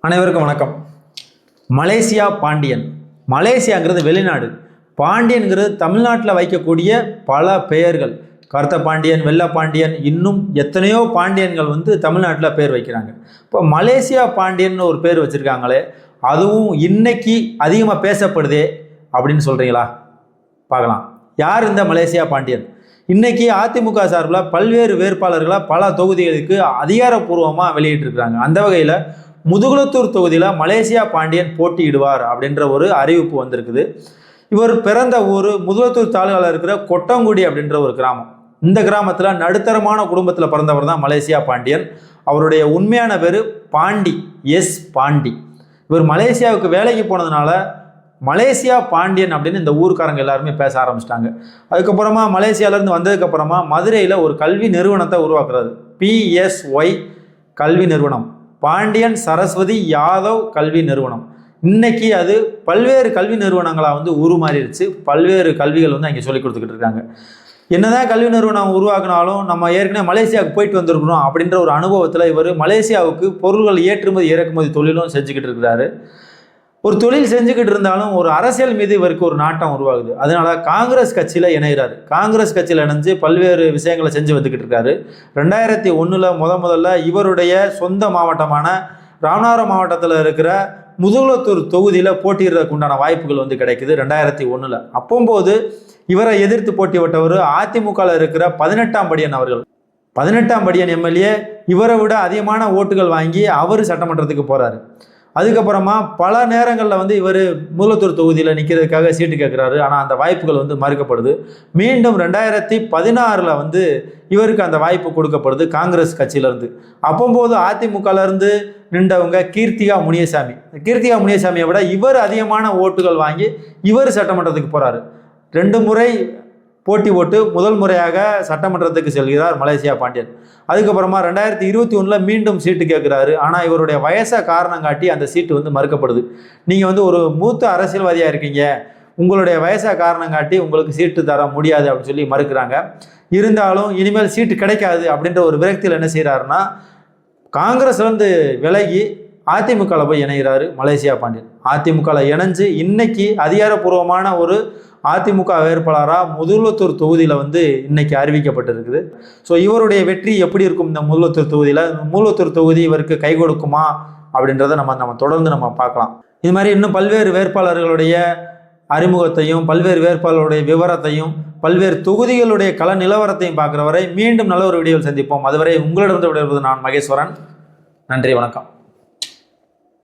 அனைவருக்கும் வணக்கம். மலேசியா பாண்டியன். மலேசியாங்கிறது வெளிநாடு. பாண்டியன்கிறது தமிழ்நாட்டில் வைக்கக்கூடிய பல பெயர்கள். கருத்த பாண்டியன், வெள்ள பாண்டியன், இன்னும் எத்தனையோ பாண்டியன்கள் தமிழ்நாட்டில் பேர் வைக்கிறாங்க. இப்போ மலேசியா பாண்டியன் ஒரு பேர் வச்சுருக்காங்களே, அதுவும் இன்னைக்கு அதிகமாக பேசப்படுதே அப்படின்னு சொல்கிறீங்களா? பார்க்கலாம். யார் இந்த மலேசியா பாண்டியன்? இன்னைக்கு அதிமுக சார்பில் பல்வேறு வேட்பாளர்களாக பல தொகுதிகளுக்கு அதிகாரப்பூர்வமாக வெளியிட்டிருக்கிறாங்க. அந்த வகையில் முதுகுளத்தூர் தொகுதியில் மலேசியா பாண்டியன் போட்டியிடுவார் அப்படின்ற ஒரு அறிவிப்பு வந்திருக்குது. இவர் பிறந்த ஊர் முதுகுளத்தூர் தாலுகாவில் இருக்கிற கொட்டங்குடி அப்படின்ற ஒரு கிராமம். இந்த கிராமத்தில் நடுத்தரமான குடும்பத்தில் பிறந்தவர் தான் மலேசியா பாண்டியன். அவருடைய உண்மையான பேர் பாண்டி, எஸ் பாண்டி. இவர் மலேசியாவுக்கு வேலைக்கு போனதுனால மலேசியா பாண்டியன் அப்படின்னு இந்த ஊருக்காரங்க எல்லாருமே பேச ஆரம்பிச்சிட்டாங்க. அதுக்கப்புறமா மலேசியாவிலேருந்து வந்ததுக்கப்புறமா மதுரையில் ஒரு கல்வி நிறுவனத்தை உருவாக்குறாரு. PSY கல்வி நிறுவனம், பாண்டியன் சரஸ்வதி யாதவ் கல்வி நிறுவனம். இன்னைக்கு அது பல்வேறு கல்வி நிறுவனங்களாக உருமாறிடுச்சு. பல்வேறு கல்விகள் அங்கே சொல்லி கொடுத்துக்கிட்டு இருக்காங்க. என்னதான் கல்வி நிறுவனம் உருவாக்குனாலும் நம்ம ஏற்கனவே மலேசியாவுக்கு போயிட்டு வந்திருக்கணும் அப்படின்ற ஒரு அனுபவத்தில் இவர் மலேசியாவுக்கு பொருள்கள் ஏற்றுமதி இறக்குமதி தொழிலும் செஞ்சுக்கிட்டு இருக்கிறாரு. ஒரு தொழில் செஞ்சுக்கிட்டு இருந்தாலும் ஒரு அரசியல் மீது இவருக்கு ஒரு நாட்டம் உருவாகுது. அதனால காங்கிரஸ் கட்சியில் இணைகிறாரு. காங்கிரஸ் கட்சியில் இணைஞ்சு பல்வேறு விஷயங்களை செஞ்சு வந்துக்கிட்டு இருக்காரு. 2001 முதல்ல இவருடைய சொந்த மாவட்டமான ராமநாதபுரம் மாவட்டத்தில் இருக்கிற முதுகுளத்தூர் தொகுதியில் போட்டியிடுறதுக்கு உண்டான வாய்ப்புகள் கிடைக்குது 2001. அப்போது இவரை எதிர்த்து போட்டியிட்டவர் அதிமுகவில் இருக்கிற 18ஆம் படியன் அவர்கள். 18ஆம் படியன் எம்எல்ஏ இவரை விட அதிகமான ஓட்டுகள் வாங்கி அவர் சட்டமன்றத்துக்கு போகிறாரு. அதுக்கப்புறமா பல நேரங்களில் இவர் முதுகுளத்தூர் தொகுதியில் நிற்கிறதுக்காக சீட்டு கேட்குறாரு. ஆனால் அந்த வாய்ப்புகள் மறுக்கப்படுது. மீண்டும் 2016 இவருக்கு அந்த வாய்ப்பு கொடுக்கப்படுது காங்கிரஸ் கட்சியிலேருந்து. அப்போது அதிமுகலேருந்து நின்றவங்க கீர்த்திகா முனியசாமி. கீர்த்திகா முனியசாமியை விட இவர் அதிகமான ஓட்டுகள் வாங்கி இவர் சட்டமன்றத்துக்கு போகிறாரு. 2 முறை போட்டி போட்டு முதல் முறையாக சட்டமன்றத்துக்கு செல்கிறார் மலேசியா பாண்டியன். அதுக்கப்புறமா 2021 மீண்டும் சீட்டு கேட்குறாரு. ஆனால் இவருடைய வயசை காரணம் காட்டி அந்த சீட்டு மறுக்கப்படுது. நீங்கள் ஒரு மூத்த அரசியல்வாதியாக இருக்கீங்க, உங்களுடைய வயசை காரணம் காட்டி உங்களுக்கு சீட்டு தர முடியாது அப்படின்னு சொல்லி மறுக்கிறாங்க. இருந்தாலும் இனிமேல் சீட்டு கிடைக்காது அப்படின்ற ஒரு விரக்தியில் என்ன செய்கிறாருன்னா, காங்கிரஸ்லேருந்து விலகி அதிமுகவில் போய் இணைகிறாரு மலேசியா பாண்டியன். அதிமுகவில் இணைஞ்சு இன்னைக்கு அதிகாரப்பூர்வமான ஒரு அதிமுக வேட்பாளராக முதுகுளத்தூர் தொகுதியில் இன்னைக்கு அறிவிக்கப்பட்டிருக்குது. ஸோ இவருடைய வெற்றி எப்படி இருக்கும் இந்த முதுகுளத்தூர் தொகுதியில்? முதுகுளத்தூர் தொகுதி இவருக்கு கை கொடுக்குமா அப்படின்றத நம்ம தொடர்ந்து பார்க்கலாம். இது மாதிரி இன்னும் பல்வேறு வேட்பாளர்களுடைய அறிமுகத்தையும் பல்வேறு வேட்பாளருடைய விவரத்தையும் பல்வேறு தொகுதிகளுடைய கள நிலவரத்தையும் பார்க்குற வரை மீண்டும் நல்ல ஒரு வீடியோவில் சந்திப்போம். அதுவரை உங்களிடம் விடைபெறுவது நான் மகேஸ்வரன். நன்றி, வணக்கம்.